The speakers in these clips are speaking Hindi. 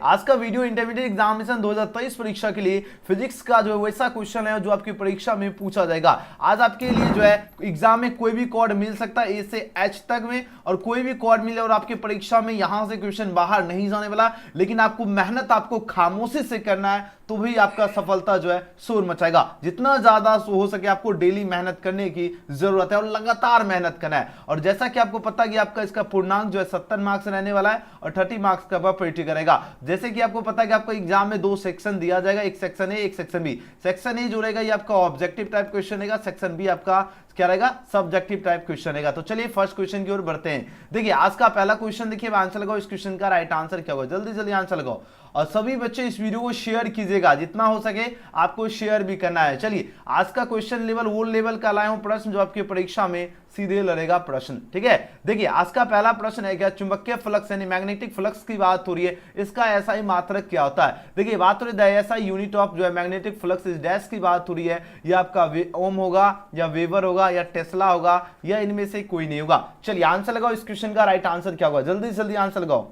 आज का वीडियो इंटरमीडिएट एग्जामिनेशन 2023 परीक्षा के लिए फिजिक्स का जो वैसा क्वेश्चन है जो आपकी परीक्षा में पूछा जाएगा। आज आपके लिए जो है एग्जाम में कोई भी कोड मिल सकता है ए से एच तक में, और कोई भी कोड मिले और आपकी परीक्षा में यहां से क्वेश्चन बाहर नहीं जाने वाला, लेकिन आपको मेहनत आपको खामोशी से करना है तो भी आपका सफलता जो है शोर मचाएगा। जितना ज्यादा हो सके आपको डेली मेहनत करने की जरूरत है और लगातार मेहनत करना है। और जैसा कि आपको पता कि आपका इसका पूर्णांक जो है 70 मार्क्स रहने वाला है और 30 मार्क्स का प्रिटी करेगा। जैसे कि आपको पता है कि आपको एग्जाम में 2 सेक्शन दिया जाएगा, एक सेक्शन ए एक सेक्शन बी। सेक्शन ए जो रहेगा ये आपका ऑब्जेक्टिव टाइप क्वेश्चन रहेगा, सेक्शन बी आपका क्या रहेगा, सब्जेक्टिव टाइप क्वेश्चन रहेगा। तो चलिए फर्स्ट क्वेश्चन की ओर बढ़ते हैं। देखिए आज का पहला क्वेश्चन देखिए, आंसर लगाओ इस क्वेश्चन का राइट आंसर क्या होगा, जल्दी जल्दी आंसर लगाओ। और सभी बच्चे इस वीडियो को शेयर कीजिएगा, जितना हो सके आपको शेयर भी करना है। चलिए आज का क्वेश्चन लेवल वो लेवल का लाया हूं प्रश्न जो आपकी परीक्षा में सीधे लड़ेगा प्रश्न, ठीक है। देखिए आज का पहला प्रश्न है क्या, चुंबकीय फ्लक्स यानी मैग्नेटिक फ्लक्स की बात हो रही है, इसका ऐसा ही मात्रक क्या होता है। देखिए बात हो रही है ऐसा यूनिट ऑफ जो है मैग्नेटिक फ्लक्स इस डैश की बात हो रही है, या आपका ओम होगा या वेबर होगा या टेस्ला होगा या इनमें से कोई नहीं होगा। चलिए आंसर लगाओ इस क्वेश्चन का राइट आंसर क्या होगा, जल्दी जल्दी आंसर लगाओ।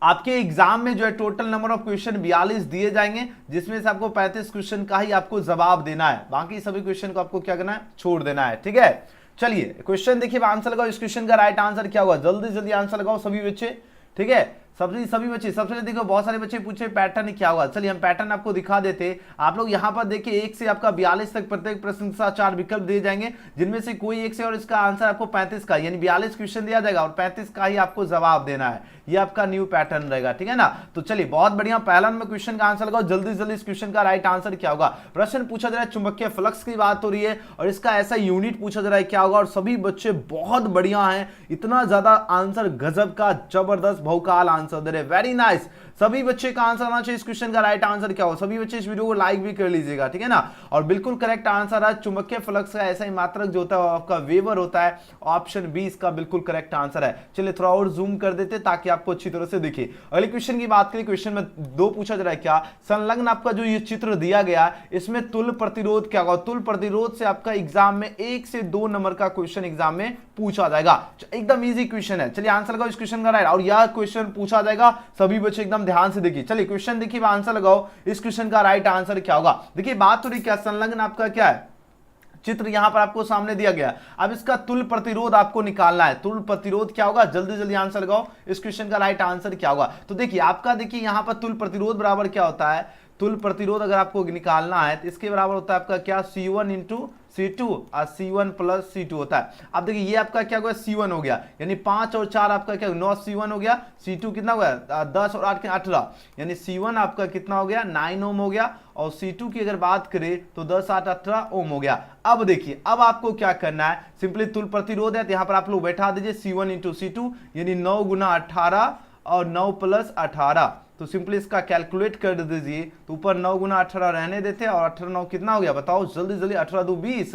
आपके एग्जाम में जो है टोटल नंबर ऑफ क्वेश्चन 42 दिए जाएंगे, जिसमें से आपको 35 क्वेश्चन का ही आपको जवाब देना है, बाकी सभी क्वेश्चन को आपको क्या करना है, छोड़ देना है, ठीक है। चलिए क्वेश्चन देखिए, आंसर लगाओ इस क्वेश्चन का राइट आंसर क्या होगा, जल्दी जल्दी आंसर लगाओ सभी बच्चे, ठीक है। सभी बच्चे सबसे पहले देखो, बहुत सारे बच्चे पूछे पैटर्न क्या होगा। चलिए हम पैटर्न आपको दिखा देते। आप लोग यहाँ पर देखिए 1 से आपका 42 तक प्रत्येक प्रश्न के साथ 4 विकल्प दिए जाएंगे, जिनमें से कोई एक से, और इसका आंसर आपको 35 का यानी 42 क्वेश्चन दिया जाएगा और 35 का ही आपको जवाब देना है। ये आपका न्यू पैटर्न रहेगा, ठीक है ना। तो चलिए बहुत बढ़िया, पहला नंबर क्वेश्चन का आंसर लगाओ, जल्दी जल्दी इस क्वेश्चन का राइट आंसर क्या होगा। प्रश्न पूछा जा रहा है चुंबकीय फ्लक्स की बात हो रही है और इसका ऐसा यूनिट पूछा जा रहा है क्या होगा, और सभी बच्चे बहुत बढ़िया हैं, इतना ज्यादा आंसर गजब का जबरदस्त भौकाल आंसर दे रहे, वेरी नाइस। सभी बच्चे का आंसर आना चाहिए इस क्वेश्चन का राइट आंसर क्या हो। सभी बच्चे इस वीडियो को लाइक भी कर लीजिएगा, ठीक है ना। और बिल्कुल करेक्ट आंसर है चुंबकीय फ्लक्स का ऐसा ही मात्रक जो होता है आपका वेबर होता है, ऑप्शन बी इसका बिल्कुल करेक्ट आंसर है। चलिए थोड़ा और जूम कर देते ताकि आपको अच्छी तरह से दिखे। अगले क्वेश्चन की बात करें, क्वेश्चन में 2 पूछा जा रहा है क्या, संलग्न आपका जो ये चित्र दिया गया इसमें तुल्य प्रतिरोध क्या होगा। तुल्य प्रतिरोध से आपका एग्जाम में 1 से 2 नंबर का क्वेश्चन एग्जाम में पूछा जाएगा, एकदम इजी क्वेश्चन है। चलिए आंसर लगाओ इस क्वेश्चन का राइट, और यह क्वेश्चन पूछा जाएगा, सभी बच्चे एकदम ध्यान से देखिए। चलिए क्वेश्चन देखिए, आंसर लगाओ इस क्वेश्चन का राइट आंसर क्या होगा। देखिए बात हो रही क्या, संलग्न आपका क्या है, चित्र यहां पर आपको सामने दिया गया। अब इसका तुल्य प्रतिरोध आपको निकालना है, तुल्य प्रतिरोध क्या होगा, जल्दी जल्दी आंसर लगाओ इस क्वेश्चन का राइट आंसर क्या होगा। तो देखिए आपका देखिए यहां पर तुल्य प्रतिरोध बराबर क्या होता है, तुल्य प्रतिरोध अगर आपको निकालना है तो इसके बराबर होता है आपका क्या, C1 इंटू C2 और C1 प्लस C2 होता है। अब देखिए ये आपका क्या हुआ, C1 हो गया, यानी 5 और 4 आपका क्या 9 C1 हो गया, C2 कितना हुआ 10 और 8 18, यानी C1 आपका कितना हो गया 9 ओम हो गया, और C2 की अगर बात करें तो 10 8 18 ओम हो गया। अब देखिए अब आपको क्या करना है, सिंपली तुल्य प्रतिरोध है तो यहाँ पर आप लोग बैठा दीजिए C1 इंटू C2 यानी 9 गुना 18 और 9 प्लस 18, तो सिंपली इसका कैलकुलेट कर दीजिए। तो ऊपर 9 गुना 18 रहने देते हैं, और 18 9 कितना हो गया बताओ जल्दी जल्दी, 18 2 20,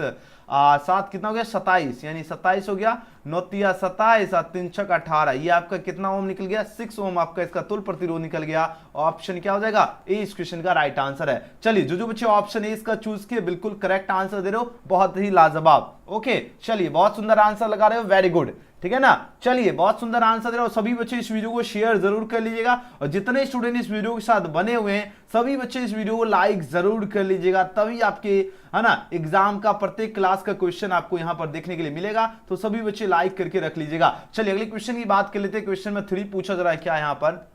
7 कितना हो गया 27, यानी 27 हो गया, 9 तिया 27 और 3 छक 18, ये आपका कितना ओम निकल गया, 6 ओम आपका इसका तुल्य प्रतिरोध निकल गया। ऑप्शन क्या हो जाएगा, ए इस क्वेश्चन का राइट आंसर है। चलिए जो बच्चे ऑप्शन ए इसका चूज किए बिल्कुल करेक्ट आंसर दे रहे हो, बहुत ही लाजवाब। ओके चलिए बहुत सुंदर आंसर लगा रहे हो, वेरी गुड, ठीक है ना। चलिए बहुत सुंदर आंसर दे रहे हो, सभी बच्चे इस वीडियो को शेयर जरूर कर लीजिएगा, और जितने स्टूडेंट इस वीडियो के साथ बने हुए हैं सभी बच्चे इस वीडियो को लाइक जरूर कर लीजिएगा, तभी आपके है ना एग्जाम का प्रत्येक क्लास का क्वेश्चन आपको यहां पर देखने के लिए मिलेगा। तो सभी बच्चे लाइक करके रख लीजिएगा। चलिए अगले क्वेश्चन की बात कर लेते हैं। क्वेश्चन में 3 पूछा जा रहा है क्या, यहां पर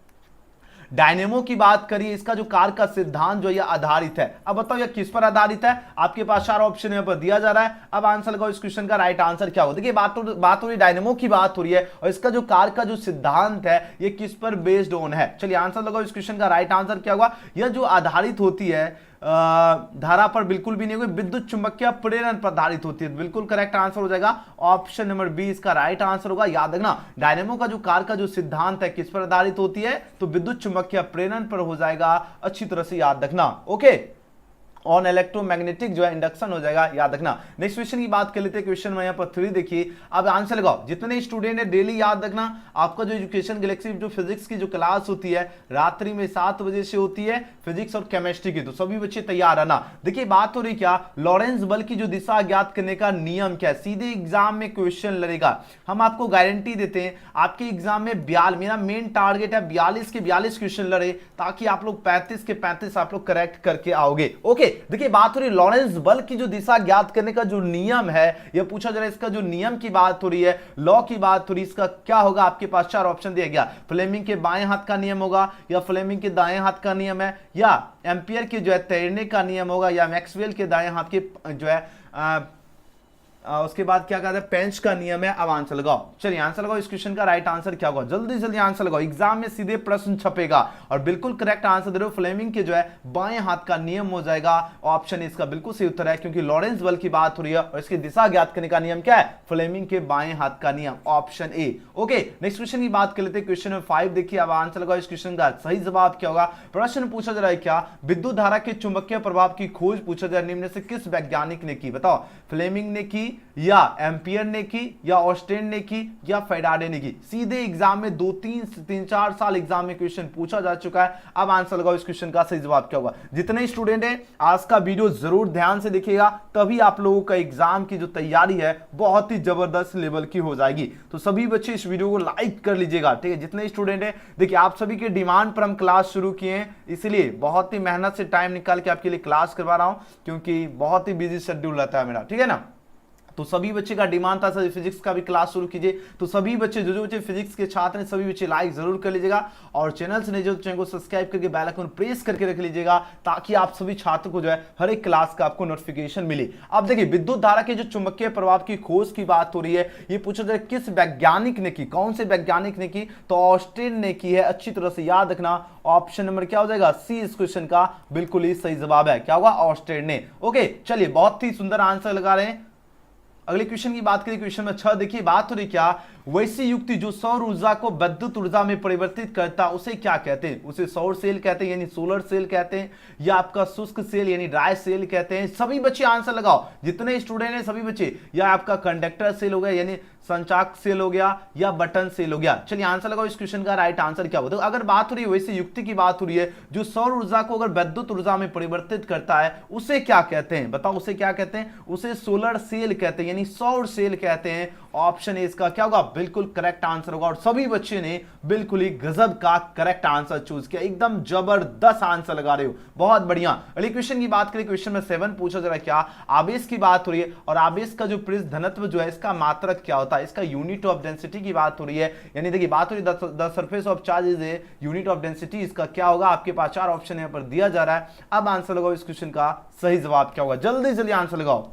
डायनेमो की बात करिए, इसका जो कार्य का सिद्धांत जो यह आधारित है। अब बताओ यह किस पर आधारित है, आपके पास 4 ऑप्शन यहां पर दिया जा रहा है। अब आंसर लगाओ इस क्वेश्चन का राइट आंसर क्या होगा। देखिए बात हो रही डायनेमो की बात हो रही है, और इसका जो कार्य का जो सिद्धांत है ये किस पर बेस्ड ऑन है। चलिए आंसर लगाओ इस क्वेश्चन का राइट आंसर क्या होगा। यह जो आधारित होती है धारा पर बिल्कुल भी नहीं होगी, विद्युत चुंबकीय प्रेरण पर आधारित होती है, बिल्कुल करेक्ट आंसर हो जाएगा, ऑप्शन नंबर बी इसका राइट आंसर होगा। याद रखना डायनेमो का जो कार्य का जो सिद्धांत है किस पर आधारित होती है, तो विद्युत चुंबकीय प्रेरण पर हो जाएगा, अच्छी तरह से याद रखना। ओके ऑन इलेक्ट्रोमैग्नेटिक जो है इंडक्शन हो जाएगा, याद रखना। नेक्स्ट क्वेश्चन की बात कर लेते हैं, क्वेश्चन में यहाँ पर 3 देखिए, अब आंसर लगाओ। जितने स्टूडेंट है डेली याद रखना, आपका जो एजुकेशन गैलेक्सी जो फिजिक्स की जो क्लास होती है रात्रि में 7 बजे से होती है, फिजिक्स और केमिस्ट्री की, तो सभी बच्चे तैयार रहना। देखिए बात हो रही क्या, लॉरेंस बल की जो दिशा ज्ञात करने का नियम क्या है, सीधे एग्जाम में क्वेश्चन लड़ेगा। हम आपको गारंटी देते हैं आपके एग्जाम में 42, मेरा मेन टारगेट है 42 के 42 क्वेश्चन लड़े, ताकि आप लोग 35 के 35 आप लोग करेक्ट करके आओगे। ओके, देखिए बात हो रही लॉरेंस बल की जो दिशा ज्ञात करने का जो नियम है, यह पूछा जा रहा है, इसका जो नियम की बात हो रही है, लॉ की बात हो रही है, इसका क्या होगा। आपके पास 4 ऑप्शन दिया गया, फ्लेमिंग के बाएं हाथ का नियम होगा, या फ्लेमिंग के दाएं हाथ का नियम है, या एम्पियर के जो है तैरने का नियम होगा, या मैक्सवेल के दाएं हाथ के जो है उसके बाद क्या कहते हैं पेंच का नियम है। अब आंसर लगाओ, चलिए आंसर लगाओ। इस क्वेश्चन का राइट आंसर क्या होगा, जल्दी जल्दी आंसर लगाओ, एग्जाम में सीधे प्रश्न छपेगा। और बिल्कुल करेक्ट आंसर दे रहे हो, फ्लेमिंग के जो है बाएं हाथ का नियम हो जाएगा, ऑप्शन इसका बिल्कुल सही उत्तर है, क्योंकि लॉरेंस बल की बात हो रही है और इसकी दिशा ज्ञात करने का नियम क्या है, फ्लेमिंग के बाएं हाथ का नियम, option A. Okay, next question की बात कर लेते हैं, क्वेश्चन नंबर 5 देखिए, अब आंसर लगाओ। इस क्वेश्चन का सही जवाब क्या होगा, प्रश्न पूछा जा रहा है क्या, विद्युत धारा के चुंबकीय प्रभाव की खोज पूछा जा रहा है, निम्न से किस वैज्ञानिक ने की, बताओ। फ्लेमिंग ने की, या एम्पियर ने की, या ऑस्टेन ने की, या फेराडे ने की। सीधे एग्जाम में 2-3-4 साल एग्जाम में क्वेश्चन पूछा जा चुका है। अब आंसर लगाओ, इस क्वेश्चन का सही जवाब क्या होगा। जितने स्टूडेंट हैं आज का वीडियो जरूर ध्यान से देखिएगा, तभी आप लोगों का एग्जाम की जो तैयारी है बहुत ही जबरदस्त लेवल की हो जाएगी। तो सभी बच्चे इस वीडियो को लाइक कर लीजिएगा, ठीक है। जितने स्टूडेंट है, देखिए आप सभी के डिमांड पर हम क्लास शुरू किए हैं, इसलिए बहुत ही मेहनत से टाइम निकाल के आपके लिए क्लास करवा रहा हूं, क्योंकि बहुत ही बिजी शेड्यूल रहता है मेरा, ठीक है ना। तो सभी बच्चे का डिमांड था सर फिजिक्स का भी क्लास शुरू कीजिए, तो सभी बच्चे जो बच्चे फिजिक्स के छात्र हैं सभी बच्चे लाइक जरूर कर लीजिएगा, और चैनल से नहीं जो चैनल को सब्सक्राइब करके बेल आइकन प्रेस करके रख लीजिएगा, ताकि आप सभी छात्र को जो है हर एक क्लास का आपको नोटिफिकेशन मिले। अब देखिए विद्युत धारा के जो चुंबकीय प्रभाव की खोज की बात हो रही है, ये पूछा जाए किस वैज्ञानिक ने की, कौन से वैज्ञानिक ने की, तो ऑस्टेन ने की है। अच्छी तरह से याद रखना, ऑप्शन नंबर क्या हो जाएगा, सी इस क्वेश्चन का बिल्कुल ही सही जवाब है, क्या होगा, ऑस्टेन ने। ओके, चलिए बहुत ही सुंदर आंसर लगा रहे हैं। अगले क्वेश्चन की बात करें, क्वेश्चन में 6 देखिए, बात हो रही क्या, वैसी युक्ति जो सौर ऊर्जा को विद्युत ऊर्जा में परिवर्तित करता उसे क्या कहते हैं, उसे सौर सेल कहते हैं यानी सोलर सेल कहते हैं, या आपका शुष्क सेल यानी ड्राई सेल कहते हैं। सभी बच्चे आंसर लगाओ, जितने स्टूडेंट हैं सभी बच्चे, या आपका कंडक्टर सेल हो गया यानी संचाक सेल हो गया, या बटन सेल हो गया। चलिए आंसर लगाओ, इस क्वेश्चन का राइट आंसर क्या होगा। अगर बात हो रही है वैसी युक्ति की बात हो रही है जो सौर ऊर्जा को अगर विद्युत ऊर्जा में परिवर्तित करता है, उसे क्या कहते हैं, बताओ उसे क्या कहते हैं, उसे सोलर सेल कहते हैं यानी सौर सेल कहते हैं। ऑप्शन ए इसका क्या होगा, बिल्कुल करेक्ट आंसर होगा। और सभी बच्चे ने बिल्कुल ही गजब का करेक्ट आंसर चूज किया, एकदम जबरदस्त आंसर लगा रहे हो, बहुत बढ़िया। अगले क्वेश्चन की बात करें, क्वेश्चन में 7 पूछा जा रहा है क्या, आवेश की बात हो रही है, और आवेश का जो पृष्ठ घनत्व जो है इसका मात्रक क्या होता है, इसका यूनिट ऑफ डेंसिटी की बात हो रही है, यानी देखिए बात हो रही है the surface of charge is a unit of density, इसका क्या होगा। आपके पास 4 ऑप्शन यहां पर दिया जा रहा है। अब आंसर लगाओ, इस क्वेश्चन का सही जवाब क्या होगा, जल्दी जल्दी आंसर लगाओ।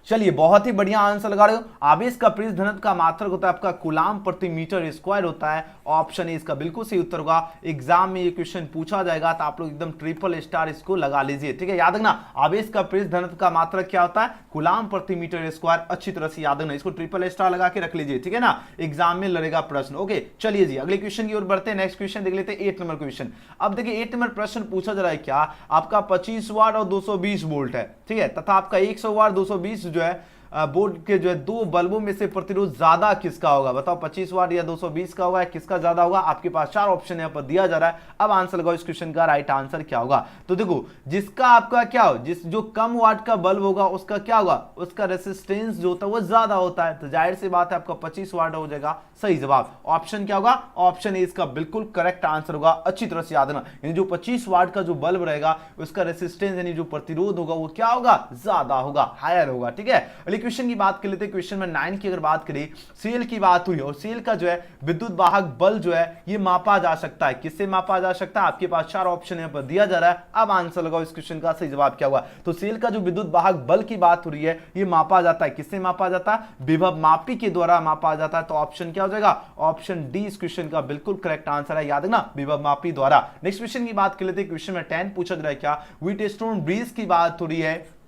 चलिए बहुत ही बढ़िया आंसर लगा रहे हो। आवेश का पृष्ठ घनत्व का मात्रक होता है आपका कूलाम प्रति मीटर स्क्वायर होता है, ऑप्शन ए इसका बिल्कुल सही उत्तर होगा। एग्जाम में ये क्वेश्चन पूछा जाएगा तो आप लोग एकदम ट्रिपल स्टार इसको लगा लीजिए, ठीक है। याद रखना आवेश का पृष्ठ घनत्व का मात्रक क्या होता है, कूलाम प्रति मीटर स्क्वायर, अच्छी तरह से याद रखना, इसको ट्रिपल स्टार लगा के रख लीजिए, ठीक है ना, एग्जाम में लड़ेगा प्रश्न। ओके चलिए जी अगले क्वेश्चन की ओर बढ़ते हैं। नेक्स्ट क्वेश्चन देख लेते हैं 8 नंबर क्वेश्चन। अब देखिए 8 नंबर प्रश्न पूछा जा रहा है क्या, आपका 25 वाट और 220 वोल्ट है, ठीक है, तथा आपका 100 वाट 220 जो है बोर्ड के जो है 2 बल्बों में से प्रतिरोध ज्यादा किसका होगा, बताओ 25 वाट या 220 का होगा, किसका ज्यादा होगा। आपके पास 4 ऑप्शन यहां पर दिया जा रहा है। अब आंसर लगाओ, इस क्वेश्चन का राइट आंसर क्या होगा। तो देखो जिसका आपका क्या हो, जो कम वाट का बल्ब होगा उसका क्या होगा, उसका रेसिस्टेंस जो होता है वो ज्यादा होता है, तो जाहिर सी बात है आपका 25 वाट हो जाएगा सही जवाब। ऑप्शन क्या होगा, ऑप्शन ए इसका बिल्कुल करेक्ट आंसर होगा। अच्छी तरह से याद रखना, यानी जो 25 वाट का जो बल्ब रहेगा उसका रेसिस्टेंस यानी जो प्रतिरोध होगा वो क्या होगा, ज्यादा होगा, हायर होगा, ठीक है। अगले क्वेश्चन की बात कर लेते हैं। क्वेश्चन में 9 की अगर बात करें, सेल की बात हुई और सेल का जो है विद्युत वाहक बल जो है ये मापा जा सकता है, किससे मापा जा सकता है। आपके पास 4 ऑप्शन यहां पर दिया जा रहा है। अब आंसर लगाओ, इस क्वेश्चन का सही जवाब क्या होगा। तो सेल का जो विद्युत वाहक बल की बात हो रही है ये मापा जाता है, किससे मापा जाता है, विभव मापी के द्वारा मापा जाता है। तो ऑप्शन क्या हो जाएगा, ऑप्शन डी इस क्वेश्चन का बिल्कुल करेक्ट आंसर है, याद रखना विभव मापी द्वारा। नेक्स्ट क्वेश्चन की बात कर लेते हैं। क्वेश्चन में 10 पूछा जा रहा है क्या, व्हीटस्टोन ब्रिज की बात हो रही है,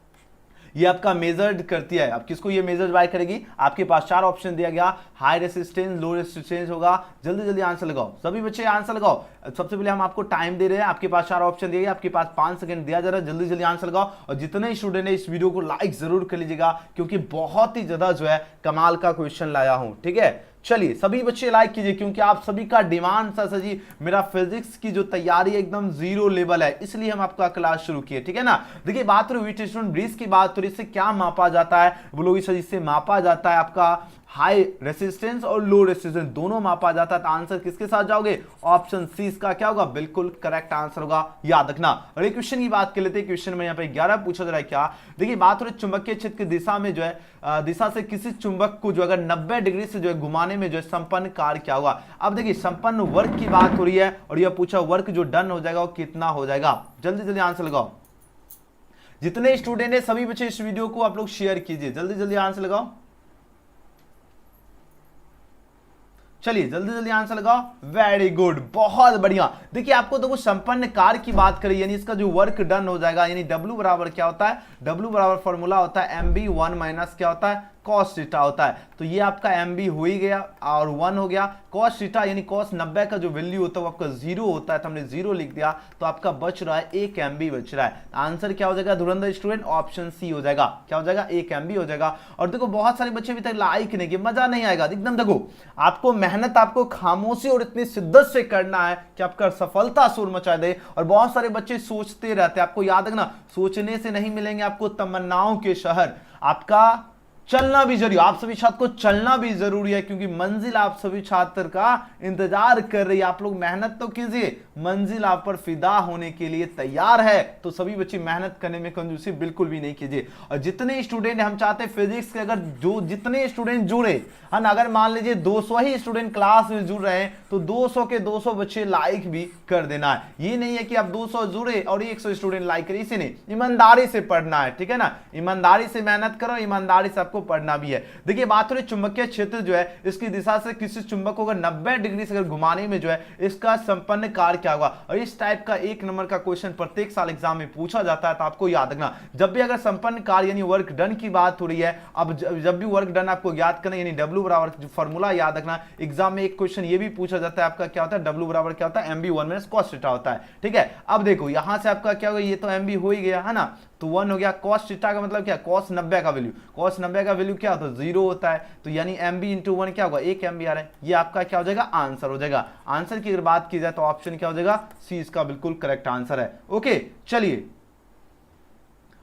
ये आपका मेजर्ड करती है। अब किसको ये मेजर बाय करेगी, आपके पास 4 ऑप्शन दिया गया, हाई रेसिस्टेंस, लो रेसिस्टेंस होगा। जल्दी जल्दी आंसर लगाओ, सभी बच्चे आंसर लगाओ। सबसे पहले हम आपको टाइम दे रहे हैं, आपके पास 4 ऑप्शन दिए, आपके पास 5 सेकंड दिया जा रहा है, जल्दी जल्दी आंसर लगाओ। और जितने स्टूडेंट है इस वीडियो को लाइक जरूर कर लीजिएगा, क्योंकि बहुत ही ज्यादा जो है कमाल का क्वेश्चन लाया हूं, ठीक है। चलिए सभी बच्चे लाइक कीजिए, क्योंकि आप सभी का डिमांड था सर जी मेरा फिजिक्स की जो तैयारी एकदम जीरो लेवल है, इसलिए हम आपका क्लास शुरू किए, ठीक है ना। देखिए बात हो रही वेट स्टूडेंट ब्रिज की बात हो रही, इससे क्या मापा जाता है, बोलोगे सर इससे मापा जाता है आपका हाई रेसिस्टेंस और लो रेसिस्टेंस दोनों मापा जाता है। तो आंसर किसके साथ जाओगे, ऑप्शन सी इसका क्या होगा, बिल्कुल करेक्ट आंसर होगा, याद रखना। और एक क्वेश्चन की बात कर लेते हैं, क्वेश्चन में यहाँ पे 11 पूछा जा रहा है क्या, देखिए बात हो रही चुंबकीय क्षेत्र की दिशा में जो है दिशा से किसी चुंबक को जो अगर 90 डिग्री से जो है घुमाने में जो है संपन्न कार्य क्या होगा। अब देखिए संपन्न वर्क की बात हो रही है, और यह पूछा वर्क जो डन हो जाएगा वो कितना हो जाएगा, जल्दी जल्दी आंसर लगाओ। जितने स्टूडेंट है सभी बच्चे इस वीडियो को आप लोग शेयर कीजिए, जल्दी जल्दी आंसर लगाओ। चलिए जल्दी जल्दी आंसर लगाओ, वेरी गुड, बहुत बढ़िया। देखिए आपको देखो संपन्न कार्य की बात करें, यानी इसका जो वर्क डन हो जाएगा, यानी W बराबर क्या होता है, W बराबर फॉर्मूला होता है MB1 माइनस क्या होता है, कॉस थीटा होता है। तो ये आपका MB हो ही गया और 1 हो गया, कॉस थीटा यानी कॉस 90 का जो वैल्यू होता है वो आपका 0 होता है, तो हमने 0 लिख दिया, तो आपका बच रहा है 1 MB बच रहा है। आंसर क्या हो जाएगा धुरंधर स्टूडेंट, ऑप्शन सी हो जाएगा, क्या हो जाएगा 1 MB हो जाएगा। और देखो बहुत सारे बच्चे अभी तक लाइक नहीं किए, मजा नहीं आएगा एकदम। देखो आपको मेहनत आपको खामोशी और इतनी शिद्दत से करना है कि आपका सफलता शोर मचा दे। और बहुत सारे बच्चे सोचते रहते हैं, आपको याद रखना सोचने से नहीं मिलेंगे आपको तमन्नाओं के शहर, आपका चलना भी जरूरी, आप सभी छात्र को चलना भी जरूरी है, क्योंकि मंजिल आप सभी छात्र का इंतजार कर रही है। आप लोग मेहनत तो कीजिए, मंजिल आप पर फिदा होने के लिए तैयार है, तो सभी बच्चे मेहनत करने में कंजूसी बिल्कुल भी नहीं कीजिए। और जितने स्टूडेंट हम चाहते हैं फिजिक्स के, अगर जो जितने स्टूडेंट जुड़े है ना, अगर मान लीजिए 200 ही स्टूडेंट क्लास में जुड़ रहे हैं, तो 200 के 200 बच्चे लाइक भी कर देना है। ये नहीं है कि आप 200 जुड़े और 100 स्टूडेंट लाइक करें, इसे नहीं, ईमानदारी से पढ़ना है, ठीक है ना, ईमानदारी से मेहनत करो, ईमानदारी से को पढ़ना भी है। देखिए बात हो रही चुंबकीय क्षेत्र जो है, इसकी दिशा से किसी चुंबक को अगर 90 डिग्री से अगर घुमाने में जो है इसका संपन्न कार्य क्या होगा। और इस टाइप का 1 नंबर का क्वेश्चन प्रत्येक साल एग्जाम में पूछा जाता है, तो आपको याद रखना जब भी अगर संपन्न कार्य यानी वर्क डन की बात हो रही है, अब जब भी वर्क डन आपको याद करना, यानी W बराबर जो फॉर्मूला याद रखना। एग्जाम में एक क्वेश्चन ये भी पूछा जाता है आपका क्या होता है, W बराबर क्या होता है, MB1 माइनस कॉस थीटा होता है, ठीक है। अब देखो यहां से आपका क्या होगा, ये तो MB हो ही गया है ना, तो 1 हो गया, कॉस थीटा का मतलब क्या, कॉस 90 का वैल्यू, कॉस 90 का वैल्यू क्या होता है 0 होता है, तो यानी MB इंटू 1 क्या होगा 1 MB आ रहा है, ये आपका क्या हो जाएगा आंसर हो जाएगा। आंसर की अगर बात की जाए तो ऑप्शन क्या हो जाएगा, सी इसका बिल्कुल करेक्ट आंसर है। ओके चलिए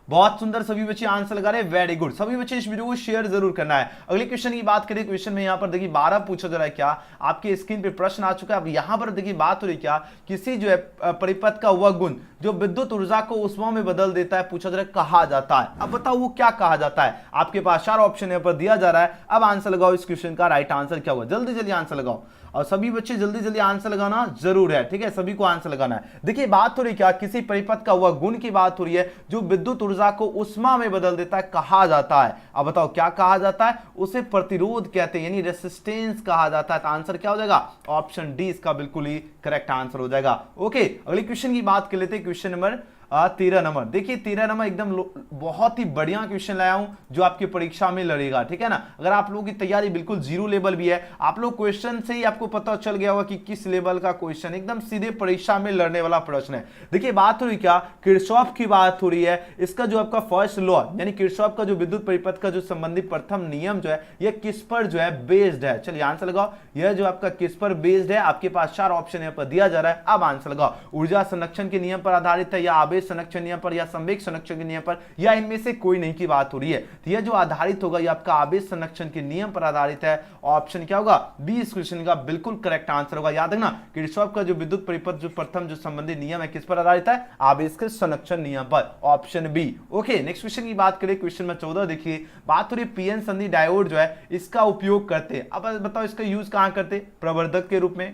बहुत सुंदर, सभी बच्चे आंसर लगा रहे हैं, वेरी गुड। सभी बच्चे इस वीडियो को शेयर जरूर करना है। अगले क्वेश्चन की बात करें, क्वेश्चन में यहां पर देखिए 12 पूछा जा रहा है क्या, आपके स्क्रीन पे प्रश्न आ चुका है। अब यहां पर देखिए बात हो रही क्या, किसी जो है परिपथ का वह गुण जो विद्युत ऊर्जा को ऊष्मा में बदल देता है, पूछा जा रहा है कहा जाता है। अब बताओ वो क्या कहा जाता है, आपके पास 4 ऑप्शन यहां पर दिया जा रहा है। अब आंसर लगाओ, इस क्वेश्चन का राइट आंसर क्या होगा, जल्दी जल्दी आंसर लगाओ। और सभी बच्चे जल्दी जल्दी आंसर लगाना जरूर है, ठीक है, सभी को आंसर लगाना है। देखिए बात हो रही क्या, किसी परिपथ का वह गुण की बात हो रही है जो विद्युत ऊर्जा को ऊष्मा में बदल देता है, कहा जाता है। अब बताओ क्या कहा जाता है, उसे प्रतिरोध कहते हैं, यानी रेसिस्टेंस कहा जाता है। तो आंसर क्या हो जाएगा, ऑप्शन डी इसका बिल्कुल ही करेक्ट आंसर हो जाएगा। ओके अगले क्वेश्चन की बात कर लेते हैं, क्वेश्चन नंबर 13 नंबर। देखिए 13 नंबर एकदम बहुत ही बढ़िया क्वेश्चन लाया हूं जो आपकी परीक्षा में लड़ेगा, ठीक है ना। अगर आप लोगों की तैयारी बिल्कुल जीरो लेवल भी है, आप लोग क्वेश्चन से ही आपको पता चल गया होगा कि किस लेवल का क्वेश्चन, एकदम सीधे परीक्षा में लड़ने वाला प्रश्न है। देखिए बात हो रही क्या, किरचॉफ की बात हो रही है। इसका जो आपका फर्स्ट लॉ यानी किरचॉफ का जो विद्युत परिपथ का जो संबंधित प्रथम नियम जो है, यह किस पर जो है बेस्ड है। चलिए आंसर लगाओ, यह जो आपका किस पर बेस्ड है। आपके पास 4 ऑप्शन यहाँ पर दिया जा रहा है। अब आंसर लगाओ, ऊर्जा संरक्षण के नियम पर आधारित है, या आवेश संरक्षण नियम पर, या संवेग संरक्षण के नियम पर, या इनमें से कोई नहीं की बात हो रही है। तो यह जो आधारित होगा, यह आपका आवेश संरक्षण के नियम पर आधारित है। ऑप्शन क्या होगा, बी इस क्वेश्चन का बिल्कुल करेक्ट आंसर होगा। याद रखना किरचॉफ का जो विद्युत परिपथ जो प्रथम जो संबंधित नियम है, किस पर आधारित है, आवेश के संरक्षण नियम पर, option B. Okay next question की बात करें, क्वेश्चन नंबर 14 देखिए, बात हो रही पीएन संधि डायोड जो है इसका उपयोग करते हैं। अब बताओ इसका यूज कहां करते, प्रवर्धक के रूप में,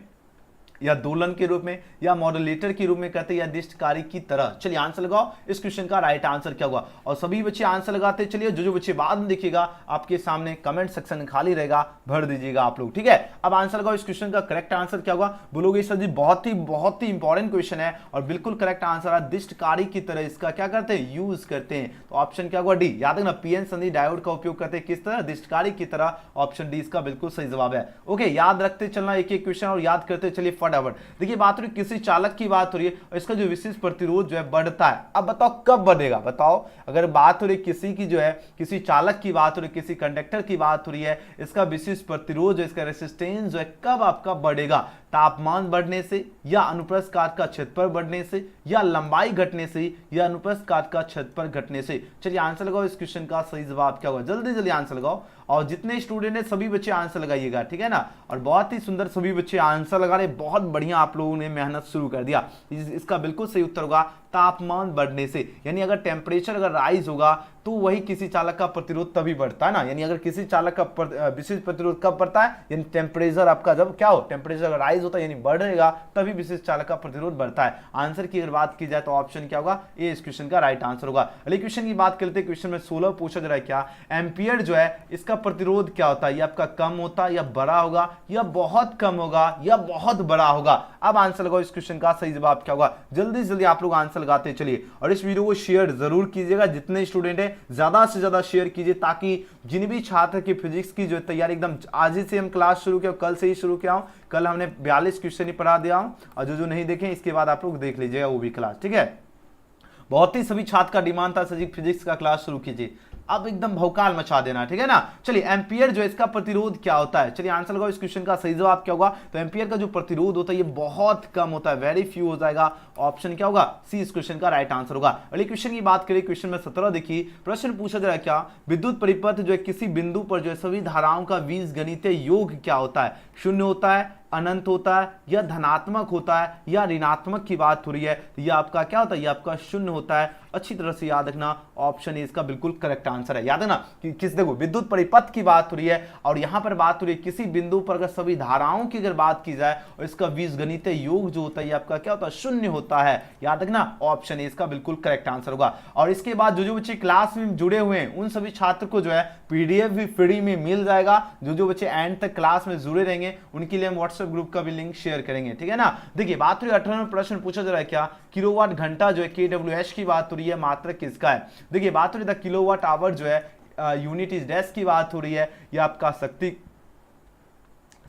या दोलन के रूप में, या मॉड्यूलेटर के रूप में करते, या दिष्टकारी की तरह। चलिए आंसर लगाओ, इस क्वेश्चन का राइट आंसर क्या होगा। और सभी बच्चे आंसर लगाते चलिए, जो बच्चे बाद में देखिएगा आपके सामने कमेंट सेक्शन खाली रहेगा, भर दीजिएगा आप लोग, ठीक है। अब आंसर लगाओ, इस क्वेश्चन का करेक्ट आंसर क्या होगा। बोलोगे सर जी बहुत ही इंपॉर्टेंट क्वेश्चन है, और बिल्कुल करेक्ट आंसर है, दिष्टकारी की तरह इसका क्या करते हैं, यूज करते हैं। तो ऑप्शन क्या होगा, डी। याद रखना पीएन संधि डायोड का उपयोग करते हैं किस तरह, दिष्टकारी की तरह। ऑप्शन डी इसका बिल्कुल सही जवाब है। ओके याद रखते चलना एक एक क्वेश्चन, और याद करते चलिए फटाफट। देखिए बात हो रही किसी चालक की बात हो रही है और इसका जो विशिष्ट प्रतिरोध जो है बढ़ता है। अब बताओ कब बढ़ेगा, बताओ अगर बात हो रही किसी की जो है किसी चालक की बात हो रही, किसी कंडक्टर की बात हो रही है, इसका विशिष्ट प्रतिरोध जो इसका रेसिस्टेंस जो है कब आपका बढ़ेगा, तापमान बढ़ने से या अनुप्रस्थ काट का क्षेत्रफल बढ़ने से या लंबाई घटने से या अनुप्रस्थ काट का क्षेत्रफल घटने से। चलिए आंसर लगाओ, इस क्वेश्चन का सही जवाब क्या होगा, जल्दी जल्दी आंसर लगाओ। और जितने स्टूडेंट है सभी बच्चे आंसर लगाइएगा, ठीक है ना। और बहुत ही सुंदर सभी बच्चे आंसर लगा रहे, बहुत बढ़िया आप लोगों ने मेहनत शुरू कर दिया। इसका बिल्कुल सही उत्तर होगा तापमान बढ़ने से, यानी अगर टेम्परेचर अगर राइज होगा तो वही किसी चालक का प्रतिरोध तभी बढ़ता है ना। यानी अगर किसी चालक का विशिष्ट प्रतिरोध कब बढ़ता है, यानी टेम्परेचर आपका जब क्या हो, टेम्परेचर अगर राइज होता है यानी बढ़ेगा तभी विशिष्ट चालक का प्रतिरोध बढ़ता है। आंसर की अगर बात की जाए तो ऑप्शन क्या होगा, ए इस क्वेश्चन का राइट आंसर होगा। अगले क्वेश्चन की बात करते हैं, क्वेश्चन में 16 पूछा जा रहा है क्या एम्पियर जो है इसका प्रतिरोध क्या होता है, ये आपका कम होता है या बड़ा होगा या बहुत कम होगा या बहुत बड़ा होगा। अब आंसर लगाओ, इस क्वेश्चन का सही जवाब क्या होगा, जल्दी जल्दी आप लोग आंसर लगाते चलिए। और इस वीडियो को शेयर जरूर कीजिएगा, जितने स्टूडेंट है ज्यादा से ज्यादा शेयर कीजिए ताकि जिन भी छात्र की फिजिक्स की जो तैयारी एकदम आज ही से हम क्लास शुरू किया, कल से ही शुरू किया हूं, कल हमने 42 क्वेश्चन ही पढ़ा दिया हूं और जो नहीं देखें इसके बाद आप लोग देख लीजिएगा वो भी क्लास, ठीक है। बहुत ही सभी छात्र का डिमांड था सर फिजिक्स का क्लास शुरू कीजिए, अब एकदम भौकाल मचा देना, ठीक है ना। चलिए एम्पियर जो है इसका प्रतिरोध क्या होता है, चलिए आंसर लगाओ, इस क्वेश्चन का सही जवाब क्या होगा। तो एम्पियर का जो प्रतिरोध होता है ये बहुत कम होता है, वेरी फ्यू हो जाएगा। ऑप्शन क्या होगा, सी इस क्वेश्चन का राइट आंसर होगा। अगले क्वेश्चन की बात करें, क्वेश्चन में 17 देखिए प्रश्न पूछा जा रहा है क्या विद्युत परिपथ जो है किसी बिंदु पर जो है सभी धाराओं का बीजगणितीय योग क्या होता है, शून्य होता है, अनंत होता है या धनात्मक होता है या ऋणात्मक की बात हो रही है, ये आपका क्या होता है, ये आपका शून्य होता है। अच्छी तरह से याद रखना, ऑप्शन ए इसका बिल्कुल करेक्ट आंसर है। याद है ना कि किस देखो विद्युत परिपथ की बात हो रही है और यहां पर बात हो रही है किसी बिंदु पर अगर सभी धाराओं की अगर बात की जाए और इसका बीजगणितीय योग जो होता है ये आपका क्या होता है, शून्य होता है। याद रखना, ऑप्शन ए इसका बिल्कुल करेक्ट आंसर होगा। और इसके बाद जो बच्चे क्लास में जुड़े हुए हैं उन सभी छात्र को जो है पीडीएफ भी फ्री में मिल जाएगा। जो बच्चे एंड तक क्लास में जुड़े रहेंगे उनके लिए हम व्हाट्सएप ग्रुप का भी लिंक शेयर करेंगे, ठीक है ना। देखिए बात हो रही है 18वां प्रश्न पूछा जा रहा है क्या किलोवाट घंटा जो है केडब्ल्यूएच की बात हो रही है, मात्रक किसका है। देखिए बात हो रही है किलोवाट आवर जो है यूनिट इज डैश की बात हो रही है, या आपका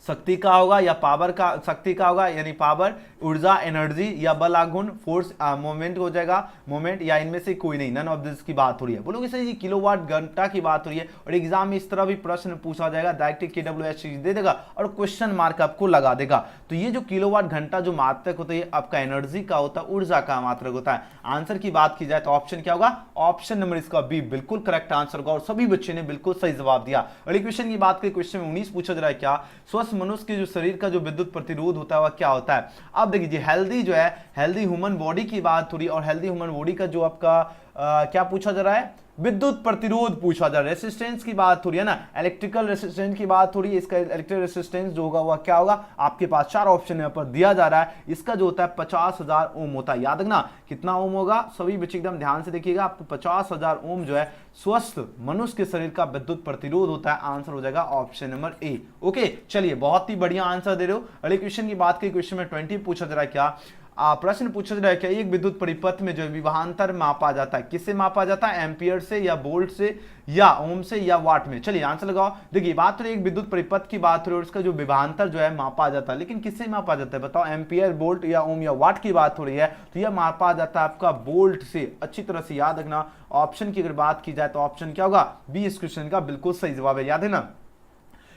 शक्ति का होगा या पावर का, शक्ति का होगा यानी पावर, ऊर्जा एनर्जी या बल आघूर्ण फोर्स मोमेंट हो जाएगा, मोमेंट या इनमें से कोई नहीं, नन ऑफ दिस की बात हो रही है। बोलोगे सर ये किलोवाट घंटा की बात हो रही है और एग्जाम में इस तरह भी प्रश्न पूछा जाएगा, डायरेक्ट केडब्ल्यूएच दे देगा और क्वेश्चन मार्क आपको लगा देगा। तो ये जो किलोवाट घंटा जो मात्रक होता है ये आपका एनर्जी का होता है, ऊर्जा का मात्रक होता है। आंसर की बात की जाए तो ऑप्शन क्या होगा, ऑप्शन नंबर इसका बी बिल्कुल करेक्ट आंसर होगा और सभी बच्चे ने बिल्कुल सही जवाब दिया। अगले क्वेश्चन की बात करें, क्वेश्चन में 19 पूछा जा रहा है क्या स्वस्थ मनुष्य के जो शरीर का जो विद्युत प्रतिरोध होता है वह क्या होता है। अब देखिए हेल्दी जो है हेल्दी ह्यूमन बॉडी की बात हो रही है और हेल्दी ह्यूमन बॉडी का जो आपका क्या पूछा जा रहा है, विद्युत प्रतिरोध पूछा जा रहा है। रेसिस्टेंस की बात हो रही है ना, इलेक्ट्रिकल रेसिस्टेंस की बात हो रही है। इसका इलेक्ट्रिकल रेसिस्टेंस जो होगा वह क्या होगा, आपके पास 4 ऑप्शन यहाँ पर दिया जा रहा है। इसका जो होता है 50,000 ओम होता है। याद रखना कितना ओम होगा, सभी बच्चे एकदम ध्यान से देखिएगा, आपको 50,000 ओम जो है स्वस्थ मनुष्य के शरीर का विद्युत प्रतिरोध होता है। आंसर हो जाएगा ऑप्शन नंबर ए। ओके चलिए बहुत ही बढ़िया आंसर दे रहे हो। अगले क्वेश्चन की बात की, क्वेश्चन में 20 पूछा जा रहा है क्या प्रश्न पूछा जा रहा है क्या एक विद्युत परिपथ में जो विभवांतर मापा जाता है, किससे मापा जाता है, एम्पियर से या वोल्ट से या ओम से या वाट में। चलिए आंसर लगाओ। देखिए बात रही एक विद्युत परिपथ की बात हो रही है और उसका जो विभवांतर जो है मापा जाता है, लेकिन किससे मापा जाता है बताओ, एम्पियर वोल्ट या ओम या वाट की बात हो रही है तो यह मापा जाता है आपका वोल्ट से। अच्छी तरह से याद रखना, ऑप्शन की अगर बात की जाए तो ऑप्शन क्या होगा, बी इस क्वेश्चन का बिल्कुल सही जवाब है। याद है ना,